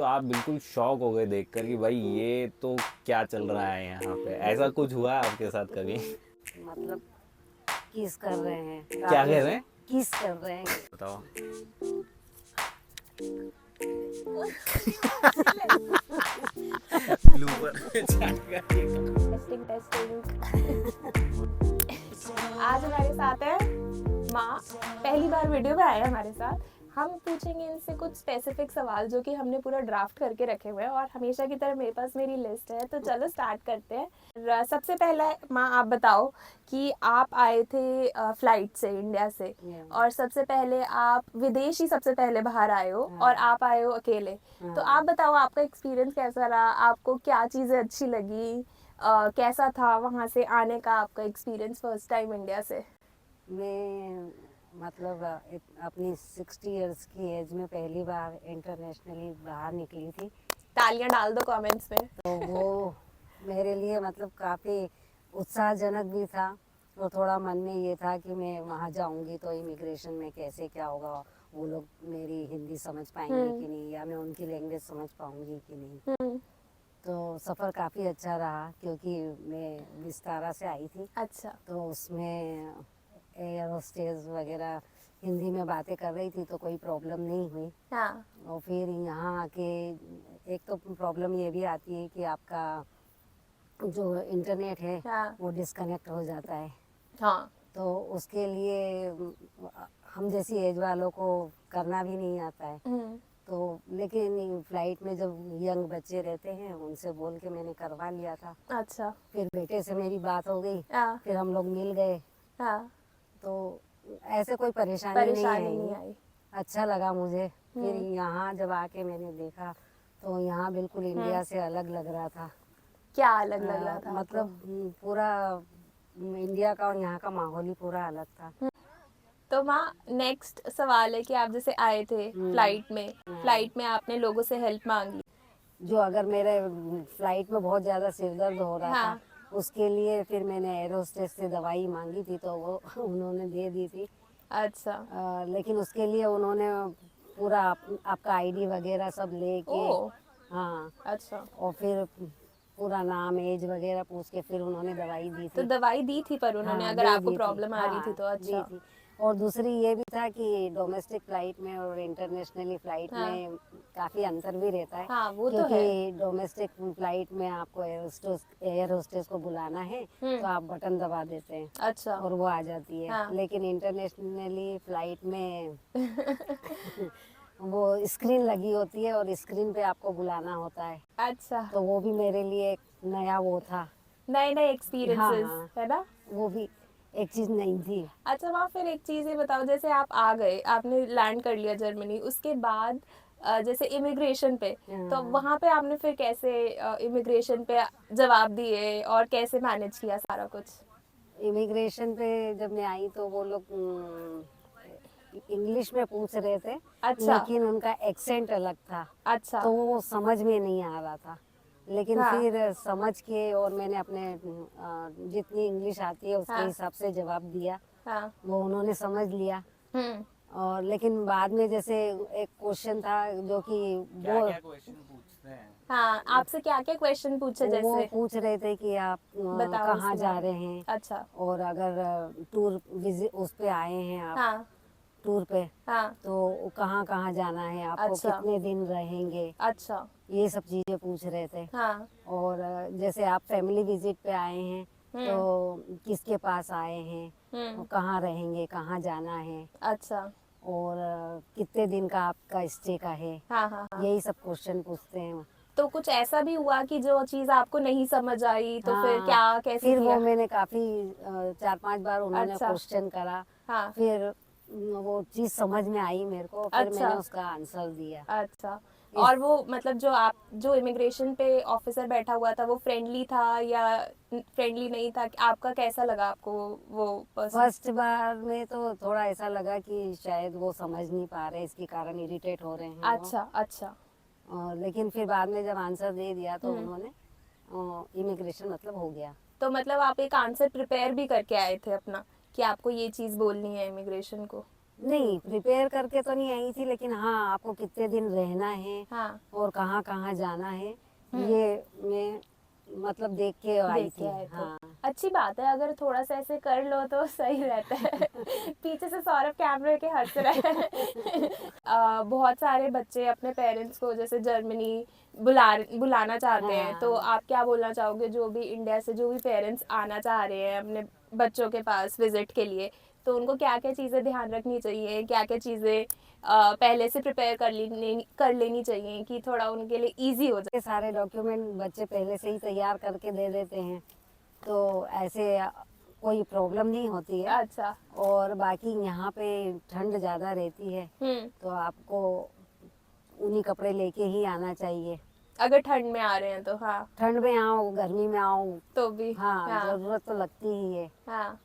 आप बिल्कुल शॉक हो गए देखकर कि भाई ये तो क्या चल रहा है यहाँ पे? ऐसा कुछ हुआ है आपके साथ कभी? मतलब किस कर रहे हैं क्या काफी। कह रहे हैं? किस कर रहे हैं। बताओ। ब्लूपर। Testing testing. आज हमारे साथ है माँ, पहली बार वीडियो में आए हैं हमारे साथ। हम पूछेंगे इनसे कुछ स्पेसिफिक सवाल जो कि हमने पूरा ड्राफ्ट करके रखे हुए हैं और हमेशा की तरह मेरे पास मेरी लिस्ट है, तो चलो स्टार्ट करते हैं। सबसे पहला माँ आप बताओ कि आप आए थे फ्लाइट से इंडिया से, और सबसे पहले आप विदेश ही सबसे पहले बाहर आए हो और आप आए हो अकेले। तो आप बताओ आपका एक्सपीरियंस कैसा रहा, आपको क्या चीज़ें अच्छी लगी, कैसा था वहाँ से आने का आपका एक्सपीरियंस फर्स्ट टाइम इंडिया से? मैं मतलब अपनी 60 इयर्स की एज में पहली बार इंटरनेशनली बाहर निकली थी। तालियां डाल दो कमेंट्स में। तो वो मेरे लिए मतलब काफ़ी उत्साहजनक भी था, और थोड़ा मन में ये था कि मैं वहाँ जाऊँगी तो इमिग्रेशन में कैसे क्या होगा, वो लोग मेरी हिंदी समझ पाएंगे कि नहीं, या मैं उनकी लैंग्वेज समझ पाऊँगी कि नहीं। तो सफ़र काफ़ी अच्छा रहा, क्योंकि मैं विस्तारा से आई थी। अच्छा। तो उसमें एयर होस्टेस वगैरह हिंदी में बातें कर रही थी, तो कोई प्रॉब्लम नहीं हुई। हाँ। और फिर यहाँ आके एक तो प्रॉब्लम ये भी आती है कि आपका जो इंटरनेट है हाँ। वो डिस्कनेक्ट हो जाता है। हाँ। तो उसके लिए हम जैसी एज वालों को करना भी नहीं आता है। तो लेकिन फ्लाइट में जब यंग बच्चे रहते हैं उनसे बोल के मैंने करवा लिया था। अच्छा। फिर बेटे से मेरी बात हो गई, हाँ। फिर हम लोग मिल गए। हाँ। तो ऐसे कोई परेशानी नहीं नहीं आई। आई। अच्छा लगा मुझे। फिर यहाँ जब आके मैंने देखा तो यहाँ बिल्कुल इंडिया से अलग लग रहा था। क्या अलग लग रहा था आपको? मतलब पूरा इंडिया का और यहाँ का माहौल ही पूरा अलग था। तो माँ, नेक्स्ट सवाल है कि आप जैसे आए थे फ्लाइट में आपने लोगों से हेल्प मांगी। जो अगर मेरे फ्लाइट में बहुत ज़्यादा सिर दर्द हो रहा था, उसके लिए फिर मैंने एयर होस्टेस से दवाई मांगी थी, तो वो उन्होंने दे दी थी। अच्छा। लेकिन उसके लिए उन्होंने पूरा आपका आईडी वगैरह सब लेके, ओह। हाँ, अच्छा। और फिर पूरा नाम एज वगैरह पूछ के फिर उन्होंने दवाई दी तो थी। दवाई दी थी पर उन्होंने, हाँ, अगर दे आपको दी थी। प्रॉब्लम आ रही थी तो? हाँ, दी अच्छा। थी। और दूसरी ये भी था कि डोमेस्टिक फ़्लाइट में और इंटरनेशनली फ़्लाइट हाँ। में काफ़ी अंतर भी रहता है। हाँ, वो तो है। क्योंकि डोमेस्टिक फ़्लाइट में आपको एयर होस्टेस को बुलाना है तो आप बटन दबा देते हैं अच्छा। और वो आ जाती है। हाँ। लेकिन इंटरनेशनली फ़्लाइट में वो स्क्रीन लगी होती है और स्क्रीन पे आपको बुलाना होता है। अच्छा। तो वो भी मेरे लिए एक नया वो था। नए नए हाँ, एक्सपीरियंसेस हाँ, है ना? वो भी एक चीज़ नई थी। अच्छा वहाँ फिर एक चीज़ ये बताओ, जैसे आप आ गए, आपने लैंड कर लिया जर्मनी, उसके बाद जैसे इमिग्रेशन पे, तो वहाँ पे आपने फिर कैसे इमिग्रेशन पे जवाब दिए और कैसे मैनेज किया सारा कुछ? इमिग्रेशन पे जब मैं आई तो वो लोग इंग्लिश में पूछ रहे थे। अच्छा। लेकिन उनका एक्सेंट अलग था। अच्छा। तो वो समझ में नहीं आ रहा था। लेकिन हाँ। फिर समझ के और मैंने अपने जितनी इंग्लिश आती है उसके हाँ। हिसाब से जवाब दिया। हाँ। वो उन्होंने समझ लिया। हम्म। और लेकिन बाद में जैसे एक क्वेश्चन था जो कि क्या वो क्या क्वेश्चन पूछते हैं? हाँ, आपसे क्या क्या क्वेश्चन पूछे वो जैसे? पूछ रहे थे कि आप बताओ कहाँ उसके जा बारे रहे में। हैं, अच्छा। और अगर टूर विजिट उस पे आए हैं आप हाँ। टूर पे, हाँ। तो कहाँ कहाँ जाना है आपको, अच्छा। कितने दिन रहेंगे, अच्छा। ये सब चीज़ें पूछ रहे थे। हाँ। और जैसे आप फैमिली विजिट पे आए हैं हम्म। तो किसके पास आए हैं, और हम्म। कहाँ रहेंगे, कहाँ जाना है, अच्छा। और कितने दिन का आपका स्टे का है, हाँ। हाँ। हाँ। यही सब क्वेश्चन पूछते हैं। तो कुछ ऐसा भी हुआ कि जो चीज़ आपको नहीं समझ आई, तो फिर हाँ, क्या कैसे फिर वो किया? मैंने काफ़ी 4-5 बार उन्होंने अच्छा। क्वेश्चन करा। हाँ। फिर वो चीज़ समझ में आई मेरे को, फिर मैंने अच्छा। उसका आंसर दिया। अच्छा। इस और वो मतलब जो इमिग्रेशन पे ऑफिसर बैठा हुआ था वो फ्रेंडली था या फ्रेंडली नहीं था? आपका कैसा लगा आपको वो पर्सन? फर्स्ट बार में तो थोड़ा ऐसा लगा कि शायद वो समझ नहीं पा रहे, इसके कारण इरिटेट हो रहे हैं वो। अच्छा। अच्छा। लेकिन फिर बाद में जब आंसर दे दिया तो हम्म। उन्होंने इमिग्रेशन मतलब हो गया। तो मतलब आप एक आंसर प्रिपेयर भी करके आए थे अपना, कि आपको ये चीज़ बोलनी है इमिग्रेशन को? नहीं, प्रिपेयर करके तो नहीं आई थी, लेकिन हाँ आपको कितने दिन रहना है हाँ, और कहाँ कहाँ जाना है, हम्म। ये मैं मतलब देख के आई देख के थी। आए थे। हाँ अच्छी बात है, अगर थोड़ा सा ऐसे कर लो तो सही रहता है। पीछे से सौरभ कैमरे के हंस रहे हैं। बहुत सारे बच्चे अपने पेरेंट्स को जैसे जर्मनी बुलाना चाहते हैं, तो हाँ। आप क्या बोलना चाहोगे? जो भी इंडिया से जो भी पेरेंट्स आना चाह रहे हैं अपने बच्चों के पास विजिट के लिए, तो उनको क्या क्या चीज़ें ध्यान रखनी चाहिए, क्या क्या चीज़ें पहले से प्रिपेयर कर लेनी चाहिए कि थोड़ा उनके लिए इजी हो जाए? ये सारे डॉक्यूमेंट बच्चे पहले से ही तैयार करके दे देते हैं, तो ऐसे कोई प्रॉब्लम नहीं होती है। अच्छा। और बाकी यहाँ पे ठंड ज़्यादा रहती है, तो आपको ऊनी कपड़े लेके ही आना चाहिए। अगर ठंड में आ रहे हैं तो हाँ, ठंड में आओ, गर्मी में आओ, तो भी हाँ हाँ, ज़रूरत तो लगती ही है। हाँ,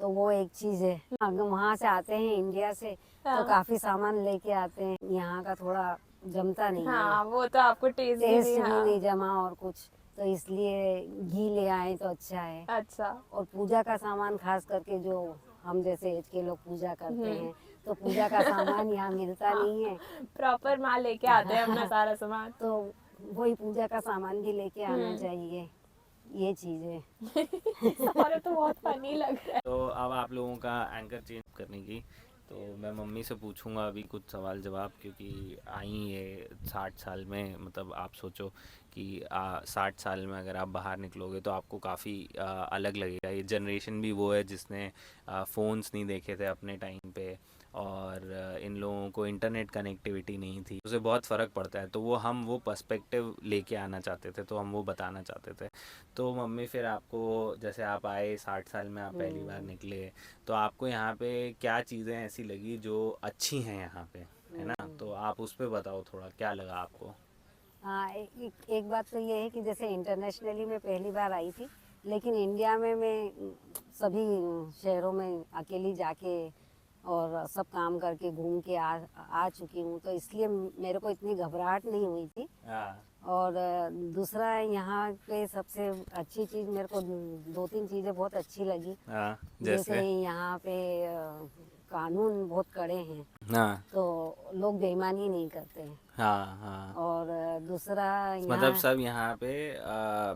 तो वो एक चीज़ है। अगर वहाँ से आते हैं इंडिया से, तो हाँ, काफ़ी सामान लेके आते हैं, यहाँ का थोड़ा जमता नहीं है, हाँ, वो तो आपको टेस्ट भी टेस्ट नहीं, भी हाँ, नहीं जमा और कुछ, तो इसलिए घी ले आए तो अच्छा है। अच्छा, और पूजा का सामान खास करके जो हम जैसे एज के लोग पूजा करते हैं, तो पूजा का सामान यहाँ मिलता नहीं है, प्रॉपर माल लेके आते हैं अपना सारा सामान। तो वही पूजा का सामान भी लेके आना चाहिए, ये चीज़ है। और तो बहुत फनी लग रहा है। तो अब आप लोगों का एंकर चेंज करने की, तो मैं मम्मी से पूछूंगा अभी कुछ सवाल जवाब, क्योंकि आई ये 60 साल में, मतलब आप सोचो कि 60 साल में अगर आप बाहर निकलोगे तो आपको काफ़ी अलग लगेगा। ये जनरेशन भी वो है जिसने फ़ोन्स नहीं देखे थे अपने टाइम पे, और इन लोगों को इंटरनेट कनेक्टिविटी नहीं थी, उससे बहुत फ़र्क पड़ता है। तो वो पर्सपेक्टिव लेके आना चाहते थे, तो हम वो बताना चाहते थे। तो मम्मी फिर आपको, जैसे आप आए 60 साल में, आप पहली बार निकले, तो आपको यहाँ पे क्या चीज़ें ऐसी लगी जो अच्छी हैं यहाँ पे, है ना? तो आप उस पर बताओ थोड़ा, क्या लगा आपको? हाँ, एक बात तो ये है कि जैसे इंटरनेशनली मैं पहली बार आई थी, लेकिन इंडिया में मैं सभी शहरों में अकेली जाके और सब काम करके घूम के आ चुकी हूँ, तो इसलिए मेरे को इतनी घबराहट नहीं हुई थी। हाँ, और दूसरा, यहाँ पे सबसे अच्छी चीज़ मेरे को दो तीन चीज़ें बहुत अच्छी लगी। हाँ, जैसे जैसे? यहाँ पे कानून बहुत कड़े हैं, हाँ, तो लोग बेईमानी नहीं करते हैं। हाँ, हाँ, और दूसरा, मतलब यहाँ सब यहाँ पे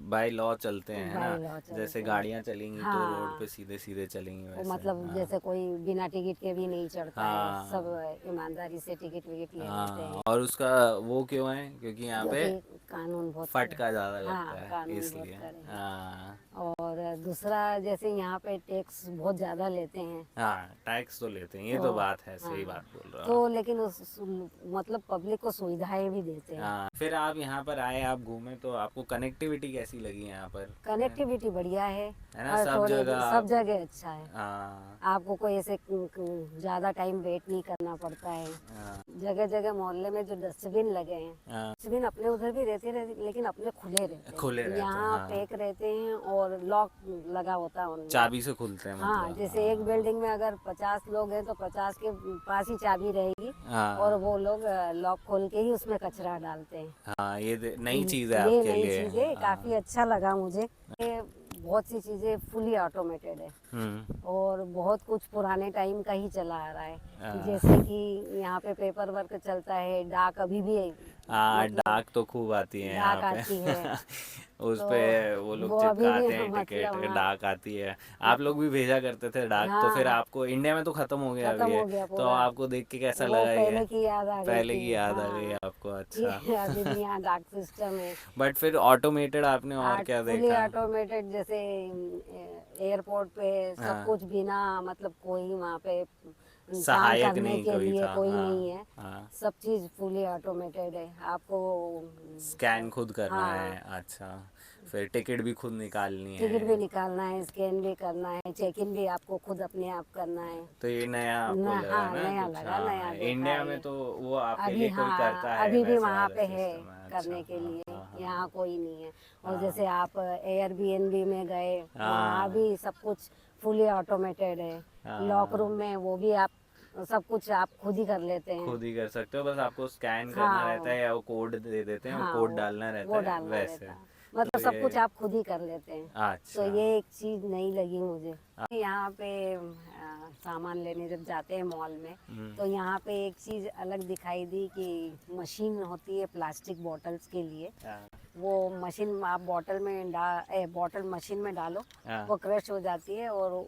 बाय लॉ चलते हैं, है बाय ना? लॉ जैसे चलते हैं। गाड़ियाँ चलेंगी तो रोड पे हाँ, सीधे सीधे चलेंगी, वो वैसे। मतलब जैसे कोई बिना टिकट के भी नहीं चढ़ता है, सब हाँ, ईमानदारी से टिकट विकट ले लेते हाँ, हैं, और उसका वो क्यों है? क्योंकि यहाँ पे क्योंकि कानून बहुत फटका ज़्यादा हाँ, लगता है, कानून बहुत इसलिए। कड़े हैं। हाँ, और दूसरा, जैसे यहाँ पे टैक्स बहुत ज़्यादा लेते हैं, हाँ, टैक्स तो लेते हैं, ये तो तो बात है, हाँ, सही बात बोल रहे हो तो आप। लेकिन मतलब पब्लिक को सुविधाएं भी देते हैं। हाँ, फिर आप यहाँ पर आए, आप घूमे, तो आपको कनेक्टिविटी कैसी लगी यहाँ पर? कनेक्टिविटी बढ़िया है, है ना, और सब थोड़े जगह सब आप? जगह अच्छा है। हाँ, आपको कोई ऐसे ज़्यादा टाइम वेट नहीं करना पड़ता है। हाँ, जगह जगह मोहल्ले में जो डस्टबिन लगे हैं, हाँ, डस्टबिन अपने उधर भी रहते लेकिन अपने खुले रहते खुले हैं, रहते हैं, यहाँ हाँ, पैक रहते हैं और लॉक लगा होता है उनमें। चाबी से खुलते हैं, हाँ, मतलब। जैसे एक बिल्डिंग में अगर 50 लोग हैं तो 50 के पास ही चाबी रहेगी, हाँ, और वो लोग लॉक खोल के ही उसमें कचरा डालते हैं। हाँ, ये नई चीज़ है ये आपके नई लिए। चीज़ है, हाँ, काफ़ी अच्छा लगा मुझे। ये बहुत सी चीज़ें फुली ऑटोमेटेड है, और बहुत कुछ पुराने टाइम का ही चला आ रहा है। हाँ, जैसे कि यहाँ पे पेपर वर्क चलता है, डाक अभी भी हाँ, मतलब डाक तो खूब आती है यहाँ डाक पे। आती है, उस तो पे वो लोग वो अभी भी चिपकाते हैं टिकट, मतलब हाँ, डाक आती है। आप लोग भी भेजा करते थे डाक, तो फिर हाँ, आपको इंडिया में तो खत्म हो गया खत्म अभी हो ये, गया तो पूरा। आपको देख के कैसा वो लगा ये? पहले की याद आ गई पहले थी, की याद आ गई हाँ, आपको, कि अच्छा। अभी भी यहाँ डाक सिस्टम है। बट फिर ऑटोमेटेड आपने और क्या फुली देखा? ऑटोमेटेड, जैसे एयरपोर्ट पे सब हाँ, कुछ बिना मतलब कोई वहाँ पे काम सहायक करने नहीं के कोई लिए था। कोई नहीं हाँ, है, हाँ, सब चीज़ फुली ऑटोमेटेड है। आपको स्कैन खुद करना हाँ, है, अच्छा। फिर टिकट भी खुद निकालनी टिकट भी है। निकालना है, स्कैन भी करना है, चेक इन भी आपको खुद अपने आप करना है। तो ये नया आपको लगा हाँ, ना नया कुछ? लगा, नया हाँ, देखा इंडिया है में ये। तो वो आपके अभी लिए कोई करता हाँ, है, अभी भी वैसे वहाँ वाला पे है सिस्टम है, अच्छा। करने के हाँ, लिए, हाँ, हाँ, यहाँ कोई नहीं है। और हाँ, जैसे आप एयरबीएनबी में गए, वहाँ हाँ, भी सब कुछ फुली ऑटोमेटेड है। लॉक रूम हाँ, में वो भी आप सब कुछ आप खुद ही कर लेते हैं। खुद ही कर सकते हो, बस आपको स्कैन करना रहता हाँ, है, या वो कोड दे देते हैं, वो हाँ, कोड डालना रहता वो है, डालना वैसे। रहता है। मतलब तो सब कुछ ये आप खुद ही कर लेते हैं। तो अच्छा ये एक चीज नई लगी मुझे। यहाँ पे सामान लेने जब जाते हैं मॉल में, तो यहाँ पे एक चीज अलग दिखाई दी कि मशीन होती है प्लास्टिक बॉटल्स के लिए। हाँ, वो मशीन आप बॉटल मशीन में डालो, हाँ, वो क्रश हो जाती है और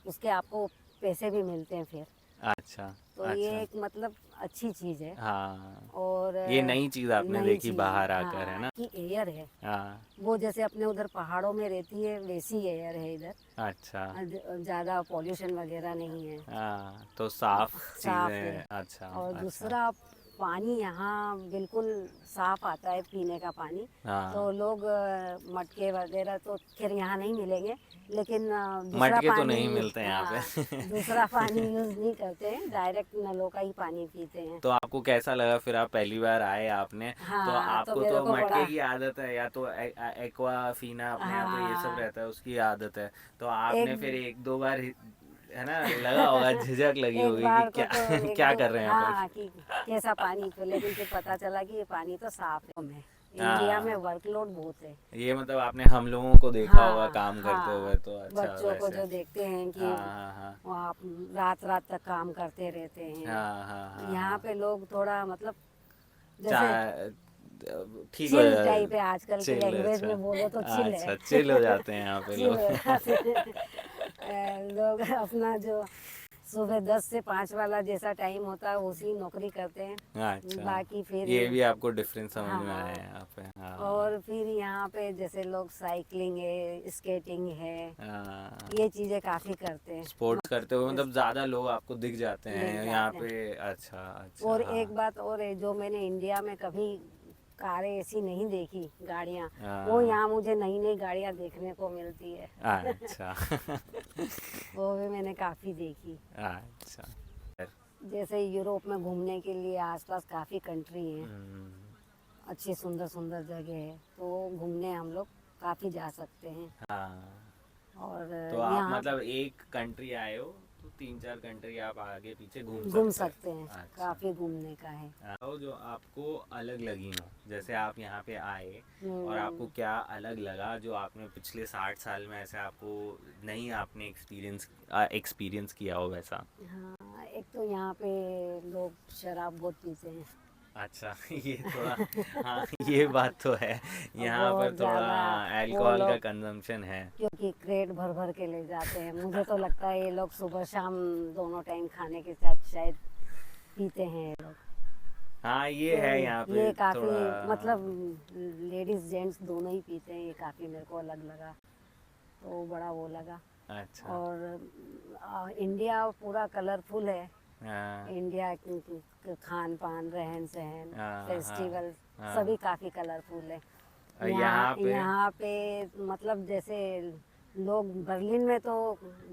उसके आपको पैसे भी मिलते हैं फिर। अच्छा तो ये अच्छा एक मतलब अच्छी चीज है। हाँ, और ये नई चीज आपने नई देखी चीज, बाहर आकर, है हाँ, ना? कि एयर है हाँ, वो जैसे अपने उधर पहाड़ों में रहती है वैसी एयर है इधर। अच्छा ज़्यादा पॉल्यूशन वगैरह नहीं है, हाँ, तो साफ साफ है। चीजें, अच्छा और अच्छा दूसरा पानी यहाँ बिल्कुल साफ आता है पीने का पानी। तो हाँ, लोग मटके वगैरह तो खैर यहाँ नहीं मिलेंगे, लेकिन दूसरा मटके तो पानी, नहीं मिलते हैं यहाँ हाँ, पे। दूसरा पानी यूज़ नहीं करते हैं, डायरेक्ट नलों का ही पानी पीते हैं। तो आपको कैसा लगा फिर? आप पहली बार आए आपने, तो हाँ, तो आपको मेरे तो को मटके बड़ा, की आदत है, या तो एक्वा फीना अपने यहाँ तो ये सब हाँ, रहता है उसकी आदत है, तो आपने एक फिर एक दो बार है ना, लगा होगा, झिझक लगी एक होगी कि बार को क्या तो एक क्या दो, कर रहे हैं अपन। हाँ, कि कैसा पानी, तो लेकिन फिर पता चला कि ये पानी तो साफ है। में इंडिया में हाँ, वर्कलोड बहुत है। ये मतलब आपने हम लोगों को देखा होगा हाँ, काम करते हुए, हाँ, तो अच्छा बच्चों को वैसे। जो देखते हैं कि हाँ हाँ हाँ वहाँ रात रात तक काम करते रहते हैं। हाँ हाँ हाँ यहाँ हाँ, पे लोग थोड़ा मतलब जैसे चा ठीक हो चिल जा, टाइप है, आजकल की चिल, लैंग्वेज अच्छा में बोलो तो चिल है। अच्छा, चिल हो जाते हैं यहाँ पे चिल लोग। हो जाते हैं। लोग अपना जो सुबह 10 से 5 वाला जैसा टाइम होता है उसी नौकरी करते हैं। अच्छा, बाकी फिर, ये भी आपको डिफरेंस समझ में आया हाँ, है यहाँ पे? हाँ और फिर यहाँ पे जैसे लोग साइकिलिंग है, स्केटिंग है, हाँ, ये चीज़ें काफ़ी करते हैं, स्पोर्ट्स करते हुए मतलब ज्यादा लोग आपको दिख जाते दिख हैं यहाँ जाते हैं। पे? अच्छा अच्छा, और हाँ एक बात और है, जो मैंने इंडिया में कभी कारें ऐसी नहीं देखी, गाड़ियाँ, वो हाँ, यहाँ मुझे नई नई गाड़ियाँ देखने को मिलती है। अच्छा वो भी मैंने काफ़ी देखी। अच्छा, जैसे यूरोप में घूमने के लिए आसपास काफ़ी कंट्री हैं, हम्म, अच्छी सुंदर सुंदर जगह है, तो घूमने हम लोग काफ़ी जा सकते हैं। हाँ, और तो आप यहाँ मतलब एक कंट्री आए हो तो तीन चार कंट्री आप आगे पीछे घूम घूम सकते सकते हैं, हो। अच्छा, काफ़ी घूमने का है। और जो आपको अलग लगी हो, जैसे आप यहाँ पे आए और आपको हम्म, क्या अलग लगा जो आपने पिछले 60 साल में ऐसे आपको नहीं आपने एक्सपीरियंस किया हो वैसा? हाँ, एक तो यहाँ पे लोग शराब बहुत पीते हैं, अच्छा ये थोड़ा, हाँ ये बात तो है, और यहाँ पर बहुत थोड़ा ज़्यादा वो अल्कोहल का लोग, कंजम्पशन है। क्योंकि क्रेट भर भर के ले जाते हैं। मुझे तो लगता है ये लोग सुबह शाम दोनों टाइम खाने के साथ शायद पीते हैं ये लोग। हाँ ये है यहाँ तो पे ये काफ़ी थोड़ा, मतलब लेडीज़ जेंट्स दोनों ही पीते हैं, ये काफ़ी मेरे को अलग लगा, तो बड़ा वो लगा। अच्छा और इंडिया पूरा कलरफुल है। हाँ इंडिया खान पान, रहन सहन, हाँ फेस्टिवल, हाँ सभी काफ़ी कलरफुल है। और यहाँ यहाँ पे यहाँ पे मतलब जैसे लोग बर्लिन में तो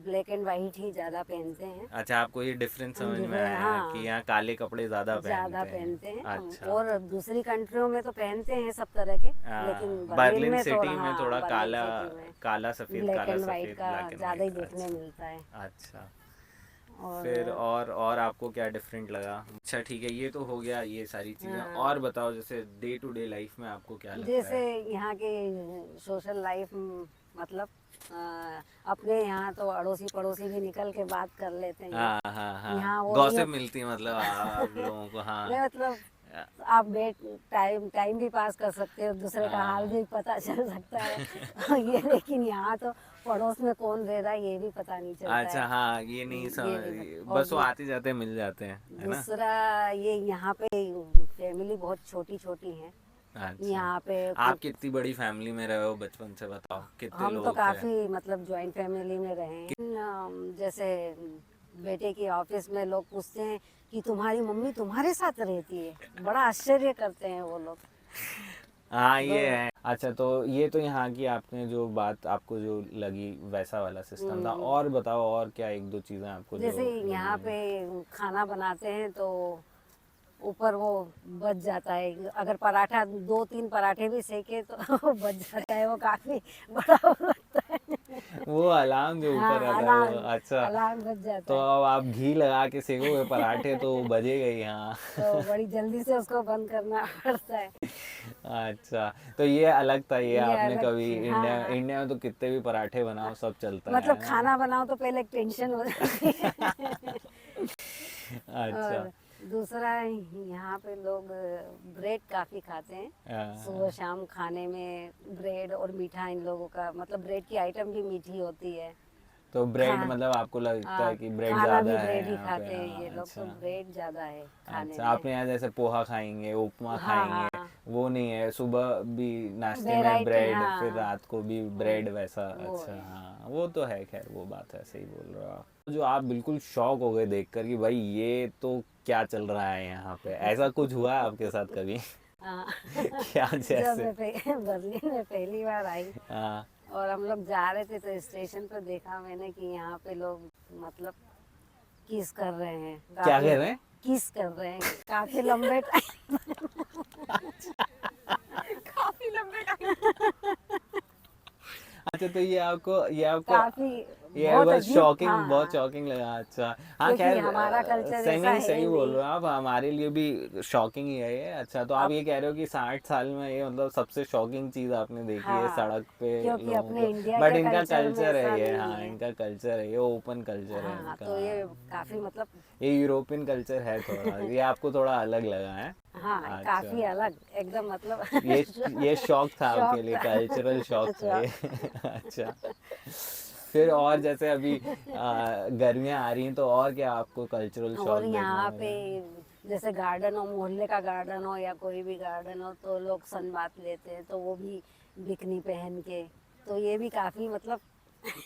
ब्लैक एंड वाइट ही ज़्यादा पहनते हैं। अच्छा, आपको ये डिफरेंस समझ में आया कि हाँ, यहाँ काले कपड़े ज़्यादा ज़्यादा पहनते पहनते हैं? हैं। अच्छा और दूसरी कंट्रियों में तो पहनते हैं सब तरह के, लेकिन बर्लिन बर्लिन में थोड़ा, सिटी में हाँ, थोड़ा बर्लिन सिटी में काला सफ़ेद, ब्लैक काला एंड वाइट सफ़ेद, का ब्लैक एंड ज़्यादा ही वाइट, देखने अच्छा मिलता है। अच्छा। और फिर और आपको क्या डिफरेंट लगा? अच्छा ठीक है, ये तो हो गया ये सारी चीज़ें, हाँ, और बताओ जैसे डे टू डे लाइफ में आपको क्या लगता जैसे है? यहाँ के सोशल लाइफ, मतलब अपने यहाँ तो अड़ोसी पड़ोसी भी निकल के बात कर लेते हैं। हाँ हाँ हाँ, यहाँ वो नहीं गॉसिप होता। मिलती है मतलब आप लोगों को, नहीं, हाँ मतलब आप टाइम भी पास कर सकते हो, दूसरे का हाल हाँ भी पता चल सकता है। ये लेकिन यहाँ तो पड़ोस में कौन रह रहा है ये भी पता नहीं चलता अच्छा, है। हाँ ये नहीं ये भी समझ, और बस वो आते जाते मिल जाते हैं, है ना? दूसरा ये यहाँ पे फैमिली बहुत छोटी छोटी है। अच्छा, यहाँ पे आप कितनी बड़ी फैमिली में रहे हो बचपन से, बताओ कितने हम तो लोग थे? काफ़ी मतलब जॉइंट फैमिली में रहे हैं। जैसे बेटे की ऑफिस में लोग पूछते हैं कि तुम्हारी मम्मी तुम्हारे साथ रहती है, बड़ा आश्चर्य करते हैं वो लोग। हाँ तो ये है। अच्छा, तो ये तो यहाँ की आपने जो बात आपको जो लगी वैसा वाला सिस्टम था, और बताओ और क्या एक दो चीज़ें आपको जो जैसे यहाँ लगी? पे खाना बनाते हैं तो ऊपर वो बच जाता है, अगर पराठा 2-3 पराठे भी सेके तो वो बच जाता है, वो काफ़ी बड़ा वो लगता है। वो अलार्म जो हाँ, ऊपर आता है वो, अलार्म अच्छा। अलार्म बज जाता तो है। अब आप घी लगा के सेकोगे पराठे तो बजेगा ही, हाँ। तो बड़ी जल्दी से उसको बंद करना पड़ता है। अच्छा, तो ये अलग था, ये ये आपने अलग कभी थी, इंडिया हाँ। इंडिया में तो कितने भी पराठे बनाओ सब चलता मतलब है ना। खाना बनाओ तो पहले एक टेंशन हो जाती है। अच्छा। और दूसरा, यहाँ पे लोग ब्रेड काफ़ी खाते हैं। सुबह हाँ, शाम खाने में ब्रेड और मीठा, इन लोगों का मतलब ब्रेड की आइटम भी मीठी होती है। तो खा ब्रेड मतलब आपको लगता हाँ, है कि ब्रेड खाना भी ज़्यादा है ब्रेड ही यहाँ पे, खाते हैं ये हाँ, लोग, तो अच्छा। ब्रेड ज़्यादा है खाने अच्छा, में। आपने यहाँ जैसे पोहा खाएंगे, उपमा हाँ खाएंगे, हाँ, वो नहीं है, सुबह भी नाश्ते में वेराइटी, ब्रेड, फिर हाँ। रात को भी वो ब्रेड वैसा, वो अच्छा, है। हाँ वो तो है, खैर वो बात है, सही बोल रहे हो आप। जो आप बिल्कुल शॉक हो गए देखकर कि भाई ये तो क्या चल रहा है यहाँ पे, ऐसा कुछ हुआ है आपके साथ कभी? हाँ। क्या जब जैसे? मैं बर्लिन में पहली बार आई हाँ। और हम लोग जा रहे थे तो स्टेशन पर देखा मैंने कि यहाँ पे लोग मतलब किस कर रहे हैं क्या काफी, कह रहे हैं? किस कर रहे हैं काफी लंबे टाइम। काफी लंबे टाइम। अच्छा, तो ये आपको काफी ये बहुत बस अजीब, शॉकिंग, बहुत हाँ। शॉकिंग लगा, अच्छा। हाँ क्योंकि खैर, हमारा कल्चर ऐसा सही है सही बोल नहीं। रहे हो आप, हमारे लिए भी शॉकिंग ही है ये। अच्छा, तो आप अब ये कह रहे हो कि 60 साल में ये मतलब सबसे शॉकिंग चीज़ आपने देखी है हाँ, सड़क पे क्योंकि लोगों अपने को। इंडिया बट के इनका कल्चर में कल्चर है ऐसा ये, नहीं हाँ है। इनका कल्चर है ये, ओपन कल्चर है हाँ, इनका। तो ये काफी मतलब ये यूरोपियन कल्चर है थोड़ा, ये आपको थोड़ा अलग लगा है। हाँ, अच्छा, काफी अलग एकदम मतलब। ये ये शौक था आपके शौक लिए, था। कल्चरल शौक था अच्छा। ये। अच्छा। फिर और जैसे अभी गर्मियाँ आ रही हैं तो और क्या आपको कल्चरल शौक और देखने यहाँ को पे मिला? जैसे गार्डन हो, मोहल्ले का गार्डन हो या कोई भी गार्डन हो, तो लोग सनबाथ लेते हैं, तो वो भी बिकनी पहन के, तो ये भी काफी मतलब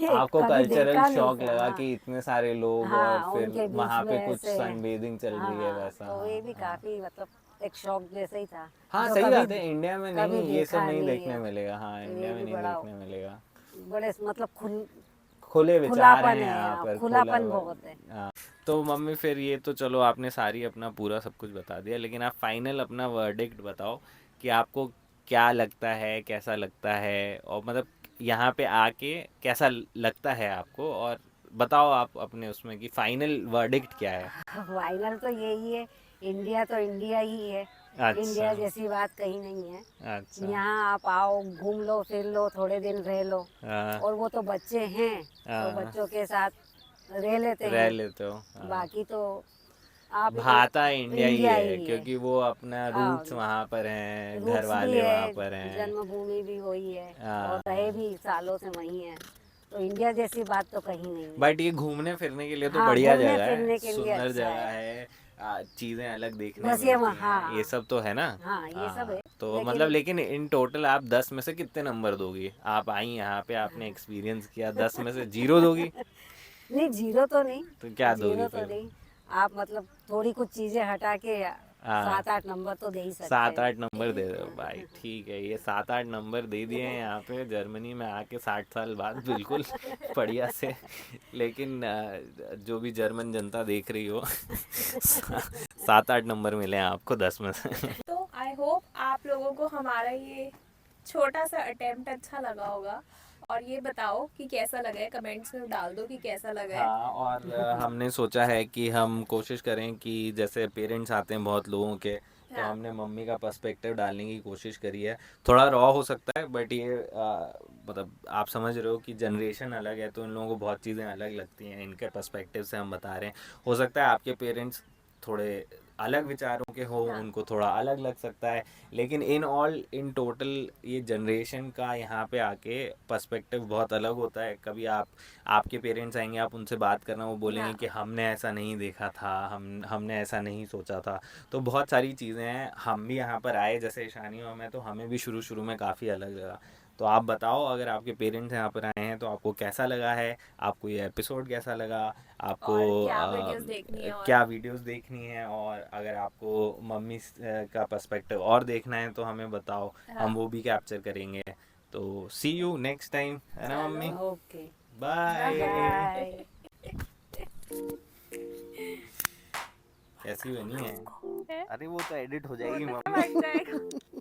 आपको कभी कल्चरल देखा नहीं शौक था। लगा हाँ कि इतने सारे लोग और हाँ, फिर उनके बीच वहाँ में पे कुछ ऐसे। सनबेदिंग चल रही है हाँ, वैसा, तो ये भी हाँ हाँ। काफी मतलब एक शौक जैसे ही था, हाँ जो सही कभी बात है, इंडिया में कभी नहीं, ये सब देखा नहीं नहीं देखने है। मिलेगा, हाँ तो इंडिया ये में भी नहीं बड़ा देखने मिलेगा। बड़े मतलब खुले विचार हैं खुलापन है, यहाँ हाँ, पर, खुलापन बहुत है। हाँ। तो मम्मी फिर ये तो चलो आपने सारी अपना पूरा सब कुछ बता दिया, लेकिन आप फाइनल अपना वर्डिक्ट बताओ कि आपको क्या लगता है, कैसा लगता है, और मतलब यहाँ पे आके कैसा लगता है आपको, और बताओ आप अपने उसमें कि फाइनल वर्डिक्ट क्या है। फाइनल तो यही है, इंडिया तो इंडिया ही है। अच्छा। इंडिया जैसी बात कहीं नहीं है। अच्छा। यहाँ आप आओ, घूम लो, फिर लो, थोड़े दिन रह लो। हाँ। और वो तो बच्चे हैं, तो हाँ, बच्चों के साथ रह लेते रह हैं। लेते हो, हाँ। बाकी तो आप भाता इंडिया ही इंडिया है, ही है। क्योंकि वो अपना हाँ, रूट्स वहाँ पर हैं, घर रूट्स भी वाले वहाँ है, पर हैं। जन्मभूमि भी वही है, और रहे हाँ। भी सालों से वही है। तो इंडिया जैसी बात तो कहीं नहीं है। बट ये घूमने फिरने के लिए तो हाँ, बढ़िया घूमने जगह है, फिरने के लिए सुंदर अच्छा जगह है। है, चीज़ें अलग देखने बस ये मिलती हैं, ये हाँ, सब तो है ना। हाँ ये सब है। हाँ, तो मतलब लेकिन लेकिन इन टोटल आप 10 में से कितने नंबर दोगी? आप आई यहाँ पे, आपने एक्सपीरियंस किया, 10 में से 0 दोगी? नहीं, जीरो तो नहीं, तो क्या दोगी जीरो तो फिर? नहीं। आप मतलब थोड़ी कुछ चीजें हटा के हाँ, 7-8 नंबर तो दे ही सकते 7-8 हैं। नंबर दे दो भाई, ठीक है, ये 7-8 नंबर दे दिए हैं यहाँ पे जर्मनी में आके 60 साल बाद, बिल्कुल बढ़िया से। लेकिन जो भी जर्मन जनता देख रही हो, 7-8 नंबर मिले हैं आपको 10 में से। तो आई होप आप लोगों को हमारा ये छोटा सा अटेम्प्ट अच्छा लगा होगा, और ये बताओ कि कैसा लगा है, कमेंट्स में डाल दो कि कैसा लगा है। हाँ, और हमने सोचा है कि हम कोशिश करें कि जैसे पेरेंट्स आते हैं बहुत लोगों के, तो हाँ, हमने मम्मी का पर्सपेक्टिव डालने की कोशिश करी है। थोड़ा रॉ हो सकता है, बट ये मतलब आप समझ रहे हो कि जनरेशन अलग है, तो इन लोगों को बहुत चीज़ें अलग लगती हैं, इनके पर्सपेक्टिव से हम बता रहे हैं। हो सकता है आपके पेरेंट्स थोड़े अलग विचारों के हो, हाँ, उनको थोड़ा अलग लग सकता है, लेकिन इन टोटल ये जनरेशन का यहाँ पे आके पर्सपेक्टिव बहुत अलग होता है। कभी आपके पेरेंट्स आएंगे, आप उनसे बात करना, वो बोलेंगे हाँ, कि हमने ऐसा नहीं देखा था, हमने ऐसा नहीं सोचा था। तो बहुत सारी चीज़ें हैं, हम भी यहाँ पर आए जैसे ईशानी और मैं, तो हमें भी शुरू शुरू में काफ़ी अलग लगा। तो आप बताओ, अगर आपके पेरेंट्स यहाँ पर आए हैं तो आपको कैसा लगा है, आपको ये एपिसोड कैसा लगा, आपको और क्या वीडियोस देखनी है, और क्या वीडियोस देखनी है, और अगर आपको मम्मी का पर्सपेक्टिव और देखना है तो हमें बताओ, हाँ, हम वो भी कैप्चर करेंगे। तो सी यू नेक्स्ट टाइम, है ना मम्मी? चलो, ओके, बाय। बाय। कैसी बनी है? है? अरे वो तो एडिट हो जाएगी वो तो मम्मी। बन जाएगा।